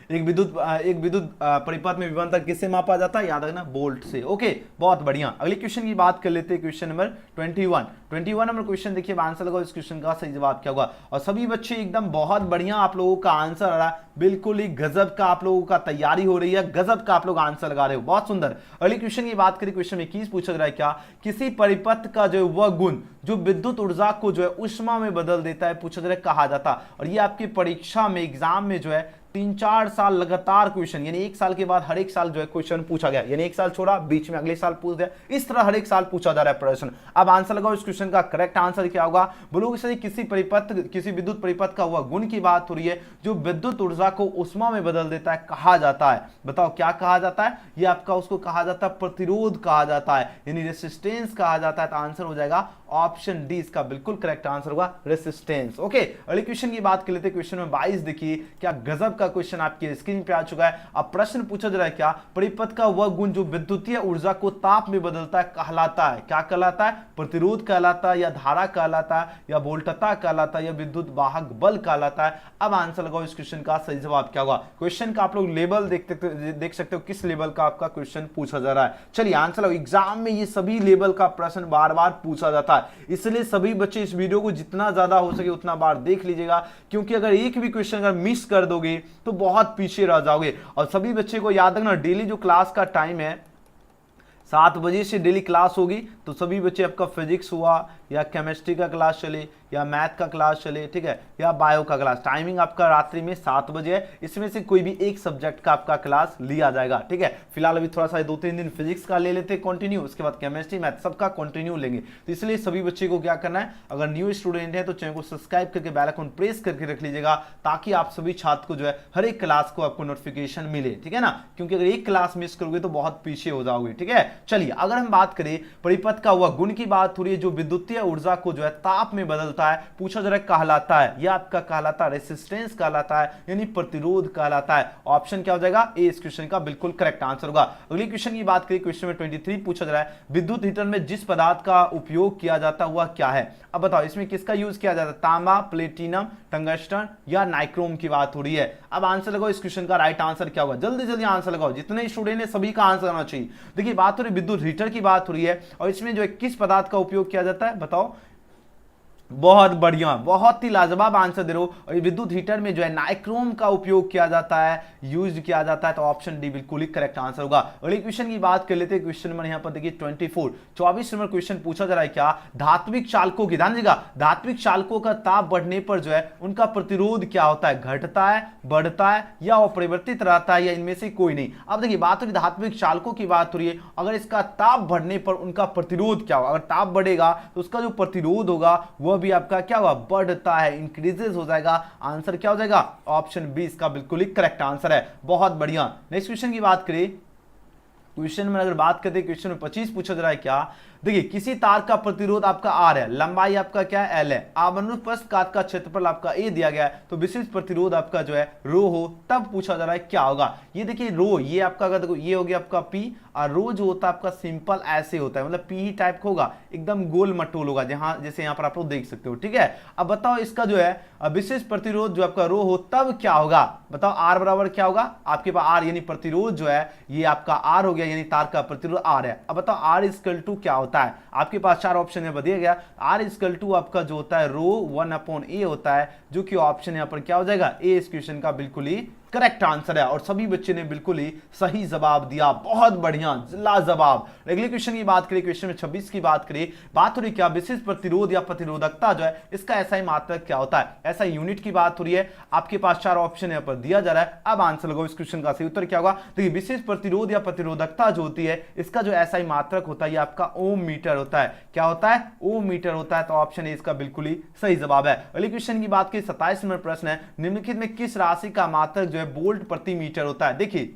एक विद्युत परिपथ में विभवांतर किससे मापा जाता है, याद रखना वोल्ट से। ओके बहुत बढ़िया। अगले क्वेश्चन की बात कर लेते हैं, क्वेश्चन नंबर 21 नंबर क्वेश्चन देखिए, आंसर लगाओ, इस क्वेश्चन का सही जवाब क्या होगा। और सभी बच्चे एकदम बहुत बढ़िया आप लोगों का आंसर आ रहा है, बिल्कुल ही गजब का आप लोगों का तैयारी हो रही है, गजब का आप लोग आंसर लगा रहे हो, बहुत सुंदर। अगले क्वेश्चन की बात करें, क्वेश्चन 21 पूछा जा रहा है क्या किसी परिपथ का जो वह गुण जो विद्युत ऊर्जा को जो है ऊष्मा में बदल देता है पूछा जा रहा है कहा जाता। और ये आपकी परीक्षा में एग्जाम में जो है 3-4 साल लगातार क्वेश्चन, यानी एक साल के बाद हर एक साल जो है क्वेश्चन पूछा गया, यानी एक साल छोड़ा बीच में अगले साल पूछ दिया, इस तरह हर एक साल पूछा जा रहा है प्रश्न। अब आंसर लगाओ, इस क्वेश्चन का करेक्ट आंसर क्या होगा। बोलोगे सर किसी विद्युत परिपथ का हुआ गुण की बात हो रही है जो विद्युत ऊर्जा को ऊष्मा में बदल देता है, कहा जाता है। बताओ क्या कहा जाता है, ये आपका उसको कहा जाता है प्रतिरोध कहा जाता है, यानी रेसिस्टेंस कहा जाता है। तो आंसर हो जाएगा ऑप्शन डी इसका बिल्कुल करेक्ट आंसर होगा, रेसिस्टेंस। ओके, अगले क्वेश्चन की बात कर लेते हैं। क्वेश्चन नंबर 22 देखिए, क्या गजब का क्वेश्चन आपकी स्क्रीन पे आ चुका है। अब प्रश्न पूछा जा रहा है, क्या परिपथ का वह गुण जो विद्युतीय ऊर्जा को ताप में बदलता है कहलाता है? क्या कहलाता है? प्रतिरोध कहलाता है, या धारा कहलाता है, या वोल्टता कहलाता है, या विद्युत वाहक बल कहलाता है? अब आंसर लगाओ इस क्वेश्चन का, सही जवाब क्या होगा। क्वेश्चन का आप लोग लेवल देख सकते हो किस लेवल का आपका क्वेश्चन पूछा जा रहा है। चलिए आंसर लगाओ। एग्जाम में ये सभी लेवल का प्रश्न बार बार पूछा जाता है, इसलिए सभी बच्चे इस वीडियो को जितना ज्यादा हो सके उतना बार देख लीजिएगा, क्योंकि अगर एक भी क्वेश्चन अगर मिस कर दोगे तो बहुत पीछे रह जाओगे। और सभी बच्चे को याद रखना, डेली जो क्लास का टाइम है 7 बजे से डेली क्लास होगी, तो सभी बच्चे आपका फिजिक्स हुआ या केमिस्ट्री का क्लास चले या मैथ का क्लास चले, ठीक है, या बायो का क्लास, टाइमिंग आपका रात्रि में 7 बजे है। इसमें से कोई भी एक सब्जेक्ट का आपका क्लास लिया जाएगा, ठीक है। फिलहाल अभी थोड़ा सा 2-3 दिन फिजिक्स का ले लेते हैं कंटिन्यू, उसके बाद केमिस्ट्री मैथ सबका कंटिन्यू लेंगे। तो इसलिए सभी बच्चे को क्या करना है, अगर न्यू स्टूडेंट है तो चैनल को सब्सक्राइब करके बेल आइकन प्रेस करके रख लीजिएगा, ताकि आप सभी छात्र को जो है हर एक क्लास को आपको नोटिफिकेशन मिले, ठीक है ना, क्योंकि अगर एक क्लास मिस करोगे तो बहुत पीछे हो जाओगे, ठीक है। चलिए अगर हम बात करें परिपथ का वह गुण की बात हो रही है जो विद्युतीय ऊर्जा को जो है ताप में बदलता है, पूछा जा रहा है कहलाता है, यह आपका कहलाता है रेसिस्टेंस कहलाता है, यानी प्रतिरोध कहलाता है। ऑप्शन क्या हो जाएगा, ए इस क्वेश्चन का बिल्कुल करेक्ट आंसर होगा। अगली क्वेश्चन की बात करें, क्वेश्चन में 23 पूछा जा रहा है, विद्युत हीटर में जिस पदार्थ का उपयोग किया जाता है वह क्या है? अब बताओ इसमें किसका यूज किया जाता है, तांबा, प्लेटिनम, टंगस्टन या नाइक्रोम की बात हो रही है। अब आंसर लगाओ इस क्वेश्चन का, राइट आंसर क्या होगा, जल्दी जल्दी आंसर लगाओ, जितने स्टूडेंट है सभी का आंसर आना चाहिए। देखिए बात हो रही विद्युत हीटर की बात हो रही है, और इसमें जो है किस पदार्थ का उपयोग किया जाता है बताओ। बहुत बढ़िया, बहुत ही लाजवाब आंसर दे रहे हो। और विद्युत हीटर में जो है नाइक्रोम का उपयोग किया जाता है, यूज किया जाता है, तो ऑप्शन डी बिल्कुल ही करेक्ट आंसर होगा। अगले क्वेश्चन की बात कर लेते हैं। क्वेश्चन नंबर यहां पर देखिए 24 नंबर क्वेश्चन पूछा जा रहा है, क्या धात्विक चालकों की, ध्यान दीजिएगा, धात्विक चालकों का ताप बढ़ने पर जो है उनका प्रतिरोध क्या होता है, घटता है, बढ़ता है, या अपरिवर्तित रहता है, या इनमें से कोई नहीं। अब देखिए बात हो रही धात्विक चालकों की बात हो रही है, अगर इसका ताप बढ़ने पर उनका प्रतिरोध क्या होगा, अगर ताप बढ़ेगा तो उसका जो प्रतिरोध होगा वह भी आपका क्या होगा, बढ़ता है, इंक्रीजेस हो जाएगा। आंसर क्या हो जाएगा, ऑप्शन बी इसका बिल्कुल ही करेक्ट आंसर है। बहुत बढ़िया। नेक्स्ट क्वेश्चन की बात करें, क्वेश्चन में अगर बात करते हैं, क्वेश्चन में 25 पूछा जा रहा है, क्या देखिए किसी तार का प्रतिरोध आपका आर है, लंबाई आपका क्या है, एल है, अनुप्रस्थ काट का क्षेत्रफल आपका ए दिया गया है, तो विशिष्ट प्रतिरोध आपका जो है रो हो, तब पूछा जा रहा है क्या होगा। ये देखिए रो, ये आपका अगर देखो ये हो गया आपका पी, और रो जो होता है आपका सिंपल ऐसे होता है, मतलब पी ही टाइप का होगा, एकदम गोल मटोल होगा, जहां जैसे यहाँ पर आप लोग देख सकते हो, ठीक है। अब बताओ इसका जो है विशिष्ट प्रतिरोध जो आपका रो हो तब क्या होगा, बताओ आर बराबर क्या होगा आपके पास, आर यानी प्रतिरोध जो है ये आपका आर हो गया, यानी तार का प्रतिरोध आर है। अब बताओ आर इक्वल टू क्या होता है, आपके पास 4 ऑप्शन है, दिया गया आर इक्वल टू आपका जो होता है रो 1/a होता है, जो कि ऑप्शन यहाँ पर क्या हो जाएगा, ए इस क्वेश्चन का बिल्कुल ही करेक्ट आंसर है। और सभी बच्चे ने बिल्कुल ही सही जवाब दिया, बहुत बढ़िया, लाजवाब। अगले क्वेश्चन की बात करें, क्वेश्चन में 26 की बात करें, बात हो रही क्या विशिष्ट प्रतिरोध या प्रतिरोधकता जो है इसका ऐसा मात्रक क्या होता है, ऐसा यूनिट की बात हो रही है। आपके पास 4 ऑप्शन यहाँ पर दिया जा रहा है। अब आंसर लगाओ इस क्वेश्चन का, सही उत्तर क्या होगा। देखिए विशिष्ट प्रतिरोध या प्रतिरोधकता जो होती है इसका जो ऐसा मात्रक होता है ये आपका ओम मीटर होता है। क्या होता है, ओम मीटर होता है, तो ऑप्शन ए इसका बिल्कुल ही सही जवाब है। अगले क्वेश्चन की बात करें, 27 नंबर प्रश्न है, निम्नलिखित में किस राशि का मात्रक जो है वोल्ट प्रति मीटर होता है। देखिए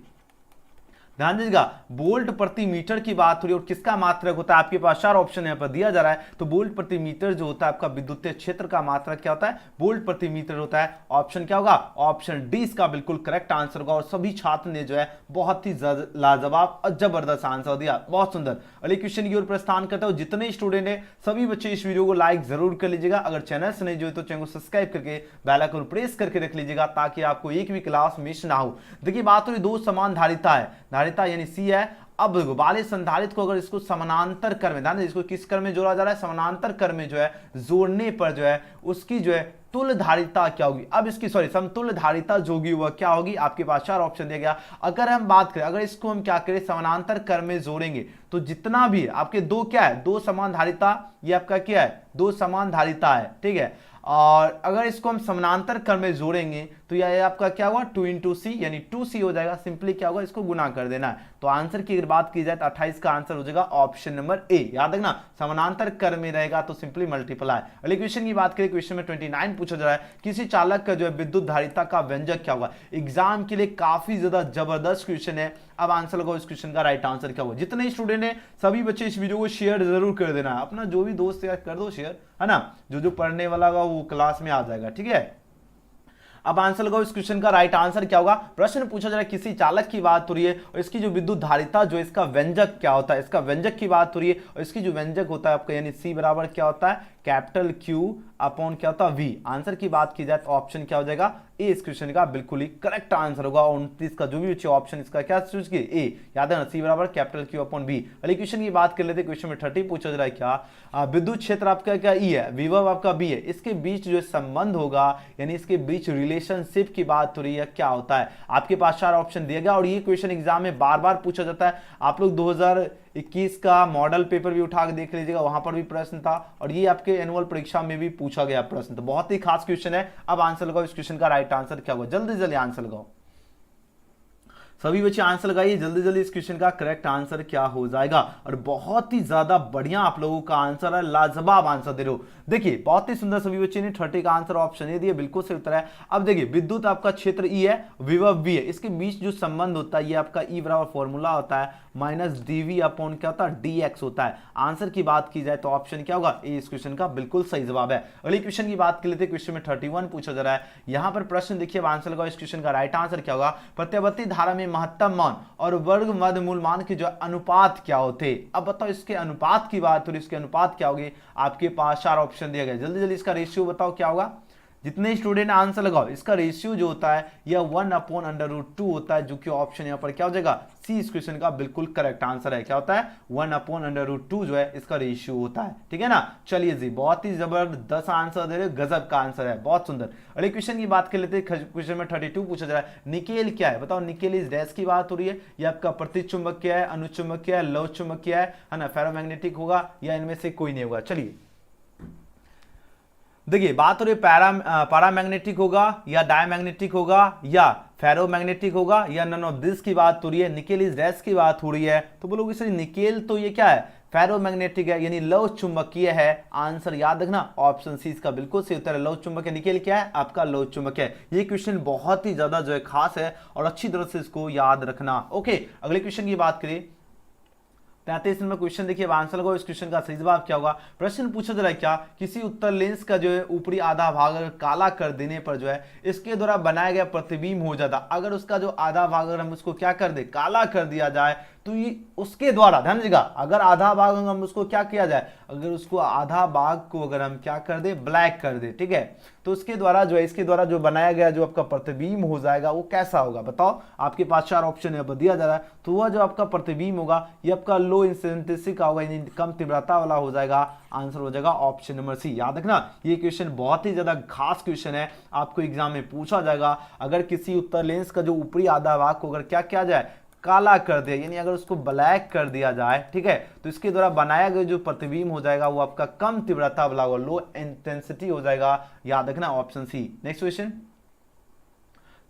ध्यान दीजिएगा, वोल्ट प्रति मीटर की बात हो रही है, और किसका मात्रक होता है, आपके पास 4 ऑप्शन यहाँ पर दिया जा रहा है। तो वोल्ट प्रति मीटर जो होता है आपका विद्युतीय क्षेत्र का मात्रक क्या होता है, वोल्ट प्रति मीटर होता है। ऑप्शन क्या होगा, ऑप्शन डी इसका बिल्कुल करेक्ट आंसर होगा। और सभी छात्र ने जो है बहुत ही लाजवाब और जबरदस्त आंसर दिया, बहुत सुंदर। अगले क्वेश्चन की ओर प्रस्थान करता हूं। जितने स्टूडेंट है सभी बच्चे इस वीडियो को लाइक जरूर कर लीजिएगा। अगर चैनल से नहीं जो है तो चैनल को सब्सक्राइब करके बेल आइकन प्रेस करके रख लीजिएगा, ताकि आपको एक भी क्लास मिस ना हो। देखिए बात हो रही 2 समान धारिता है, धारिता यानी सी है। अब देखो वाले संधारित्र को अगर इसको समानांतर क्रम में, ध्यान दीजिए इसको किस क्रम में जोड़ा जा रहा है, समानांतर क्रम में जो है जोड़ने पर जो है उसकी जो है तुल्य धारिता क्या होगी। अब इसकी समतुल्य धारिता जो होगी वह क्या होगी, आपके पास 4 ऑप्शन दिया गया। अगर हम बात करें, अगर इसको हम क्या करें समानांतर क्रम में जोड़ेंगे तो जितना भी आपके 2 क्या है, 2 समान धारिता, ये आपका क्या है 2 समान धारिता है, ठीक है। और अगर इसको हम समानांतर क्रम में जोड़ेंगे तो यह आपका क्या हुआ 2 इंटू सी यानी 2c हो जाएगा। सिंपली क्या होगा, इसको गुना कर देना है। तो आंसर की अगर बात की जाए तो 28 का आंसर हो जाएगा ऑप्शन नंबर ए। याद रखना समानांतर क्रम में रहेगा तो सिंपली मल्टीप्लाई। अगले क्वेश्चन की बात करें, क्वेश्चन में 29 पूछा जा रहा है किसी चालक का जो है विद्युत धारिता का व्यंजक क्या होगा। एग्जाम के लिए काफी ज्यादा जबरदस्त क्वेश्चन है। अब आंसर लगाओ इस क्वेश्चन का राइट आंसर क्या होगा। जितने स्टूडेंट हैं सभी बच्चे इस वीडियो को शेयर जरूर कर देना, अपना जो भी दोस्त यार कर दो शेयर, है ना, जो पढ़ने वाला होगा वो क्लास में आ जाएगा, ठीक है। अब आंसर लगाओ इस क्वेश्चन का राइट आंसर क्या होगा। प्रश्न पूछा जा रहा है किसी चालक की बात हो रही है और इसकी जो विद्युत धारिता जो इसका व्यंजक क्या होता है, इसका व्यंजक की बात हो रही है और इसकी जो व्यंजक होता है आपका यानी सी बराबर क्या होता है कैपिटल क्यू अपॉन क्या होता है वी। आंसर की बात की जाए तो ऑप्शन क्या हो जाएगा ए इस क्वेश्चन का बिल्कुल ही करेक्ट आंसर होगा। 29 का जो भी बच्चे ऑप्शन इसका क्या चूज किए ए, याद है ना, सी बराबर कैपिटल क्यू अपॉन बी। अगले क्वेश्चन की बात कर लेते हैं, क्वेश्चन में 30 पूछा जा रहा है क्या विद्युत क्षेत्र आपका क्या ई है, विभव आपका बी है, इसके बीच जो संबंध होगा यानी इसके बीच रिलेशनशिप की बात हो रही है क्या होता है। आपके पास 4 ऑप्शन दिया गया और ये क्वेश्चन एग्जाम में बार बार पूछा जाता है। आप लोग 2021 का मॉडल पेपर भी उठा के देख लीजिएगा, वहां पर भी प्रश्न था और ये आपके एनुअल परीक्षा में भी पूछा गया प्रश्न, तो बहुत ही खास क्वेश्चन है। अब आंसर लगाओ इस क्वेश्चन का राइट आंसर क्या होगा, जल्दी जल्दी आंसर लगाओ। सभी बच्चे आंसर लगाइए जल्दी जल्दी, इस क्वेश्चन का करेक्ट आंसर क्या हो जाएगा। और बहुत ही ज्यादा बढ़िया आप लोगों का आंसर है, लाजवाब आंसर दे रहे हो। देखिए बहुत ही सुंदर, सभी बच्चे ने 30 का आंसर ऑप्शन ए दिया, बिल्कुल सही उत्तर है। अब देखिए विद्युत आपका क्षेत्र ई है, विभव बी है, इसके बीच जो संबंध होता है ये आपका ई बराबर फॉर्मूला होता है माइनस डीवी अपॉन क्या होता है डीएक्स होता है। आंसर की बात की जाए तो ऑप्शन क्या होगा ए इस क्वेश्चन का बिल्कुल सही जवाब है। अगले क्वेश्चन की बात कर लेते हैं, क्वेश्चन में 31 पूछा जा रहा है। यहां पर प्रश्न देखिए, आंसर लगाओ इस क्वेश्चन का राइट आंसर क्या होगा। प्रत्यावर्ती धारा में महत्तम मान और वर्ग मध्य मूल मान के जो अनुपात क्या होते। अब बताओ इसके अनुपात की बात हो रही, इसके अनुपात क्या होगी। आपके पास 4 ऑप्शन दिया गया, जल्दी जल्दी इसका रेशियो बताओ क्या होगा। जितने स्टूडेंट आंसर लगाओ, इसका रेशियो जो होता है यह 1/√2 होता है, जो कि ऑप्शन यहाँ पर क्या हो जाएगा सी इस क्वेश्चन का बिल्कुल करेक्ट आंसर है। क्या होता है 1/√2 जो है इसका रेशियो होता है, ठीक है ना। चलिए जी बहुत ही जबरदस्त आंसर दे रहे, गजब का आंसर है, बहुत सुंदर। अगले क्वेश्चन की बात कर लेते हैं, क्वेश्चन में 32 पूछा जा रहा है निकेल क्या है। बताओ निकेल इस डैश की बात हो रही है, यह आपका प्रतिचुंबकीय है, अनुचुंबकीय है, लौह चुंबकीय है ना, फेरोमैग्नेटिक होगा या इनमें से कोई नहीं होगा। चलिए देखिए बात हो रही है पैरामैग्नेटिक होगा या डायमैग्नेटिक होगा या फेरोमैग्नेटिक होगा या नन ऑफ दिस की बात हो रही है। निकेल इज डैश की बात हो रही है तो बोलोगे सर निकेल तो ये क्या है फेरोमैग्नेटिक है यानी लौह चुंबकीय है। आंसर याद रखना ऑप्शन सी इसका बिल्कुल सही उत्तर है, लौह चुंबकीय। निकेल क्या है आपका लौह चुंबकीय। ये क्वेश्चन बहुत ही ज्यादा जो है खास है और अच्छी तरह से इसको याद रखना। ओके अगले क्वेश्चन की बात करें 33 नंबर क्वेश्चन देखिए, आंसर लगाओ इस क्वेश्चन का सही जवाब क्या होगा। प्रश्न पूछा जा रहा है क्या किसी उत्तर लेंस का जो है ऊपरी आधा भाग अगर काला कर देने पर जो है इसके द्वारा बनाया गया प्रतिबिंब हो जाता। अगर उसका जो आधा भाग अगर हम उसको क्या कर दे काला कर दिया जाए तो ये उसके द्वारा ध्यान दीजिएगा, अगर आधा भाग हम उसको क्या किया जाए, अगर उसको आधा भाग को अगर हम क्या कर दे ब्लैक कर दे, ठीक है, तो उसके द्वारा जो है इसके द्वारा जो बनाया गया जो आपका प्रतिबिंब हो जाएगा वो कैसा होगा बताओ। आपके पास 4 ऑप्शन यहाँ पर दिया जा रहा है, तो वह जो आपका प्रतिबिंब होगा ये आपका लो इंटेंसिटी का होगा यानी कम तीव्रता वाला हो जाएगा। आंसर हो जाएगा ऑप्शन नंबर सी। याद रखना ये क्वेश्चन बहुत ही ज्यादा खास क्वेश्चन है, आपको एग्जाम में पूछा जाएगा। अगर किसी उत्तर लेंस का जो ऊपरी आधा भाग को अगर क्या किया जाए काला कर दिया यानी अगर उसको ब्लैक कर दिया जाए, ठीक है, तो इसके द्वारा बनाया गया जो प्रतिबिंब हो जाएगा वो आपका कम तीव्रता वाला होगा, लो इंटेंसिटी हो जाएगा। याद रखना option C. Next question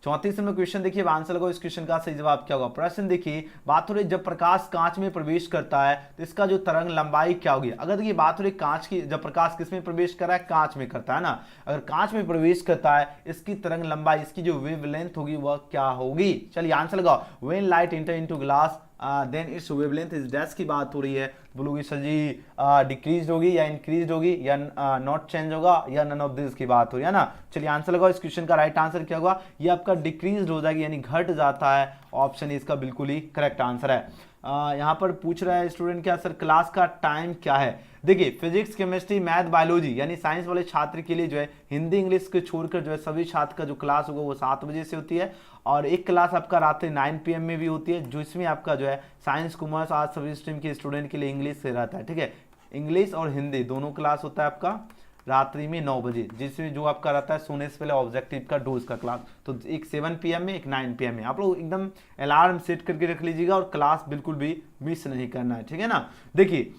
34 number question देखिए, आंसर लगाओ इस क्वेश्चन का सही जवाब क्या होगा। प्रश्न देखिए बात हो रही जब प्रकाश कांच में प्रवेश करता है तो इसका जो तरंग लंबाई क्या होगी। अगर देखिए बात हो रही कांच की, जब प्रकाश किस में प्रवेश कर रहा है कांच में करता है ना, अगर कांच में प्रवेश करता है इसकी तरंग लंबाई इसकी जो वेवलेंथ होगी वह क्या होगी। चलिए आंसर लगाओ। When light enter into glass then its wavelength is dash की बात हो रही है, बोलोगे सर जी डिक्रीज होगी या इंक्रीज होगी या नॉट चेंज होगा या नन ऑफ दिस की बात हो रही है ना। चलिए आंसर लगाओ इस क्वेश्चन का राइट आंसर क्या होगा। ये आपका डिक्रीज हो जाएगी यानी घट जाता है। ऑप्शन इसका बिल्कुल ही करेक्ट आंसर है। यहाँ पर पूछ रहा है स्टूडेंट क्या सर क्लास का टाइम क्या है। देखिए फिजिक्स केमिस्ट्री मैथ बायोलॉजी यानी साइंस वाले छात्र के लिए जो है हिंदी इंग्लिश को छोड़कर जो है सभी छात्र का जो क्लास होगा वो 7 बजे से होती है और एक क्लास आपका रात्रि 9 PM में भी होती है, जो इसमें आपका जो है साइंस कॉमर्स आर्ट्स सभी स्ट्रीम के स्टूडेंट के लिए इंग्लिश से रहता है, ठीक है। इंग्लिश और हिंदी दोनों क्लास होता है आपका रात्रि में 9 बजे, जिसमें जो आपका रहता है सोने से पहले ऑब्जेक्टिव का डोज का क्लास, तो एक 7 PM में एक 9 PM में। आप लोग एकदम अलार्म सेट करके रख लीजिएगा और क्लास बिल्कुल भी मिस नहीं करना है, ठीक है ना। देखिए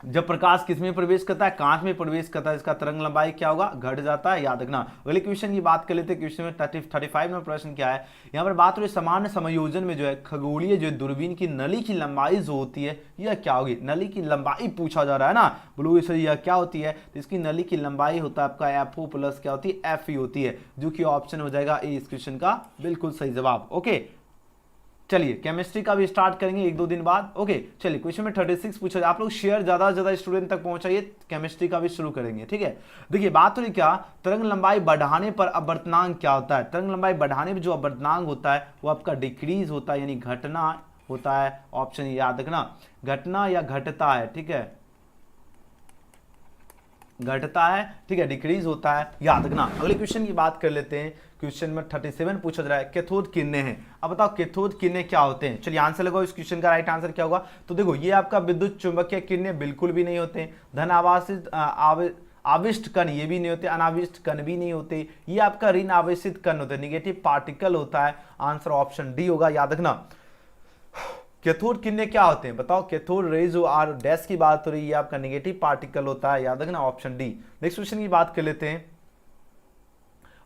जब प्रकाश किस में प्रवेश करता है, कांच में प्रवेश करता है, इसका तरंग लंबाई क्या होगा, घट जाता है, याद रखना। अगले क्वेश्चन की बात कर लेते हैं। क्वेश्चन में 35 नंबर प्रश्न क्या है, यहाँ पर बात हो रही सामान्य समायोजन में जो है खगोलीय जो दूरबीन की नली की लंबाई जो होती है यह क्या होगी, नली की लंबाई पूछा जा रहा है ना, बोलो सर यह क्या होती है, तो इसकी नली की लंबाई होता है आपका FO प्लस क्या होती है, FE होती है, जो कि ऑप्शन हो जाएगा ए इस क्वेश्चन का बिल्कुल सही जवाब। ओके चलिए केमिस्ट्री का भी स्टार्ट करेंगे 1-2 दिन बाद। ओके चलिए क्वेश्चन में 36 पूछा, आप लोग शेयर ज्यादा से ज्यादा स्टूडेंट तक पहुंचाइए, केमिस्ट्री का भी शुरू करेंगे, ठीक है। देखिए बात हो रही क्या, तरंग लंबाई बढ़ाने पर अपवर्तनांक क्या होता है, तरंग लंबाई बढ़ाने पर जो अपवर्तनांक होता है वो आपका डिक्रीज होता है, यानी घटना होता है, ऑप्शन याद रखना, घटना या घटता है, ठीक है, घटता है, ठीक है, डिक्रीज होता है, याद रखना। अगले क्वेश्चन की बात कर लेते हैं। क्वेश्चन में 37 पूछा जा रहा है कैथोड किरणें हैं। अब बताओ कैथोड किरणें क्या होते हैं, चलिए आंसर लगाओ, इस क्वेश्चन का राइट आंसर क्या होगा। तो देखो ये आपका विद्युत चुंबकीय किरणें बिल्कुल भी नहीं होते, धन आवासित आविष्ट कण ये भी नहीं होते, अनाविष्ट कण भी नहीं होते, ये आपका ऋण आवेशित कण होते, निगेटिव पार्टिकल होता है, आंसर ऑप्शन डी होगा, याद रखना। कैथोड किरणें क्या होते हैं बताओ, कैथोड रेज जो आर डैश की बात हो रही है आपका नेगेटिव पार्टिकल होता है, याद रखना ऑप्शन डी। नेक्स्ट क्वेश्चन की बात कर लेते हैं।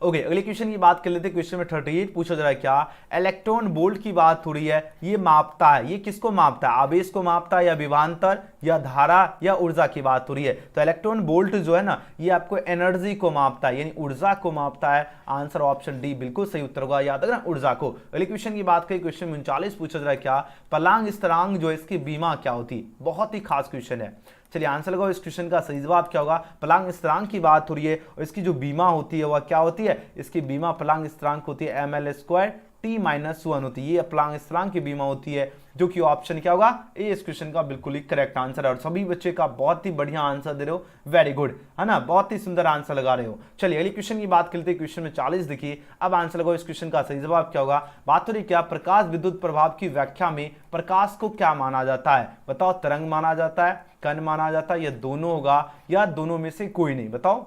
ओके अगले क्वेश्चन की बात कर लेते हैं। क्वेश्चन में 38 पूछा जा रहा है क्या, इलेक्ट्रॉन वोल्ट की बात हो रही है, ये मापता है, ये किसको मापता है, आवेश को मापता है या विभवांतर या धारा या ऊर्जा की बात हो रही है। तो इलेक्ट्रॉन वोल्ट जो है ना ये आपको एनर्जी को मापता है, यानी ऊर्जा को मापता है, आंसर ऑप्शन डी बिल्कुल सही उत्तर होगा, याद रखना ऊर्जा को। अगले क्वेश्चन की बात करें, क्वेश्चन 39 पूछा जा रहा है क्या, पलांग स्थिरांक जो है इसकी बीमा क्या होती, बहुत ही खास क्वेश्चन है। चलिए आंसर लगाओ, इस क्वेश्चन का सही जवाब क्या होगा, पलांग स्थिरांक की बात हो रही है और इसकी जो बीमा होती है वह क्या होती है, इसकी बीमा पलांग स्थिरांक होती है ml² T-1 होती है, ये पलांग स्थिरांक की बीमा होती है, जो कि ऑप्शन क्या होगा ए इस क्वेश्चन का बिल्कुल ही करेक्ट आंसर है। और सभी बच्चे का बहुत ही बढ़िया आंसर दे रहे हो, वेरी गुड है ना, बहुत ही सुंदर आंसर लगा रहे हो। चलिए अगले क्वेश्चन की बात करते हैं। क्वेश्चन में 40 देखिए, अब आंसर लगाओ, इस क्वेश्चन का सही जवाब क्या होगा। बात हो रही क्या, प्रकाश विद्युत प्रभाव की व्याख्या में प्रकाश को क्या माना जाता है, बताओ, तरंग माना जाता है, कण माना जाता है, या दोनों होगा, या दोनों में से कोई नहीं, बताओ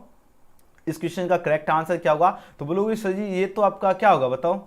इस क्वेश्चन का करेक्ट आंसर क्या होगा। तो बोलोगे सर जी ये तो आपका क्या होगा, बताओ,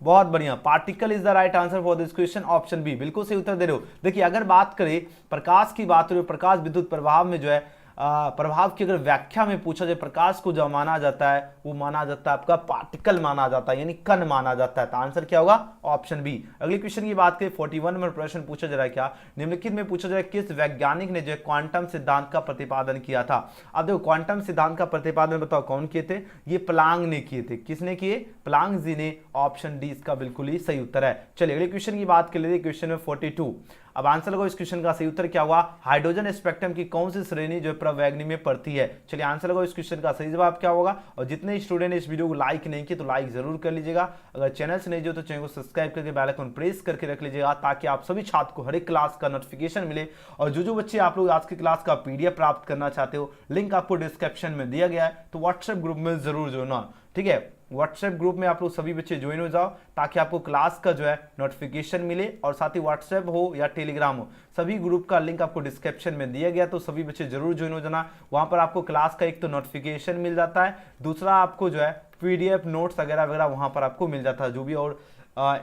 बहुत बढ़िया, particle is the right answer for this question, option B बिल्कुल सही उत्तर दे रहे हो। देखिए अगर बात करें प्रकाश की बात करें, प्रकाश विद्युत प्रभाव में जो है प्रभाव की अगर व्याख्या में पूछा जाए, प्रकाश को जो माना जाता है वो माना जाता है आपका पार्टिकल माना जाता है, यानी कण माना जाता है, तो आंसर क्या होगा, ऑप्शन बी। अगले क्वेश्चन की बात करें, 41 नंबर प्रश्न पूछा जा रहा है क्या, निम्नलिखित में पूछा जा रहा है किस वैज्ञानिक ने जो है क्वांटम सिद्धांत का प्रतिपादन किया था। अब देखो क्वांटम सिद्धांत का प्रतिपादन बताओ कौन किए थे, ये प्लांग ने किए थे, किसने किए, प्लांग जी ने, ऑप्शन डी इसका बिल्कुल ही सही उत्तर है। चलिए अगले क्वेश्चन की बात कर लेते हैं। क्वेश्चन में 42, अब आंसर लगाओ, इस क्वेश्चन का सही उत्तर क्या हुआ, हाइड्रोजन स्पेक्ट्रम की कौन सी श्रेणी जो प्रवैग्नि में पड़ती है। चलिए आंसर लगाओ, इस क्वेश्चन का सही जवाब क्या होगा। और जितने स्टूडेंट इस वीडियो को लाइक नहीं किए तो लाइक जरूर कर लीजिएगा, अगर चैनल से नहीं जो तो चैनल को सब्सक्राइब करके बेल आइकन प्रेस करके रख लीजिएगा, ताकि आप सभी छात्र को हर एक क्लास का नोटिफिकेशन मिले। और जो बच्चे आप लोग आज की क्लास का PDF प्राप्त करना चाहते हो, लिंक आपको डिस्क्रिप्शन में दिया गया है, तो व्हाट्सएप ग्रुप में जरूर जुड़ना, ठीक है। व्हाट्सएप ग्रुप में आप लोग सभी बच्चे ज्वाइन हो जाओ, ताकि आपको क्लास का जो है नोटिफिकेशन मिले। और साथ ही व्हाट्सएप हो या टेलीग्राम हो, सभी ग्रुप का लिंक आपको डिस्क्रिप्शन में दिया गया, तो सभी बच्चे जरूर ज्वाइन हो जाना। वहां पर आपको क्लास का एक तो नोटिफिकेशन मिल जाता है, दूसरा आपको जो है PDF नोट्स वगैरह वगैरह वहां पर आपको मिल जाता है, जो भी और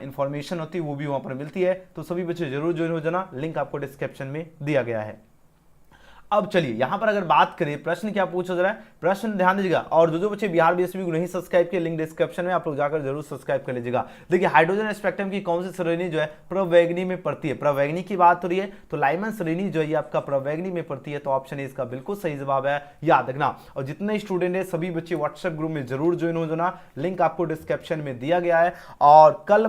इन्फॉर्मेशन होती है वो भी वहां पर मिलती है, तो सभी बच्चे जरूर ज्वाइन हो जाना, लिंक आपको डिस्क्रिप्शन में दिया गया है। अब चलिए यहां पर अगर बात करें, प्रश्न क्या पूछा जा रहा है, प्रश्न ध्यान दीजिएगा। और जो बच्चे बिहार बीएसपी को नहीं सब्सक्राइब किए, लिंक डिस्क्रिप्शन में आप लोग जाकर जरूर सब्सक्राइब कर लीजिएगा। देखिए हाइड्रोजन स्पेक्ट्रम की कौन सी श्रेणी जो है प्रवैग्नि में पड़ती है, प्रवैग्नि की बात हो रही है, तो लाइमन श्रेणी जो है आपका प्रवैग्नि में पड़ती है, तो ऑप्शन ए इसका बिल्कुल सही जवाब है, याद रखना। और जितने स्टूडेंट है सभी बच्चे व्हाट्सएप ग्रुप में जरूर ज्वाइन हो जाना, लिंक आपको डिस्क्रिप्शन में दिया गया है। और कल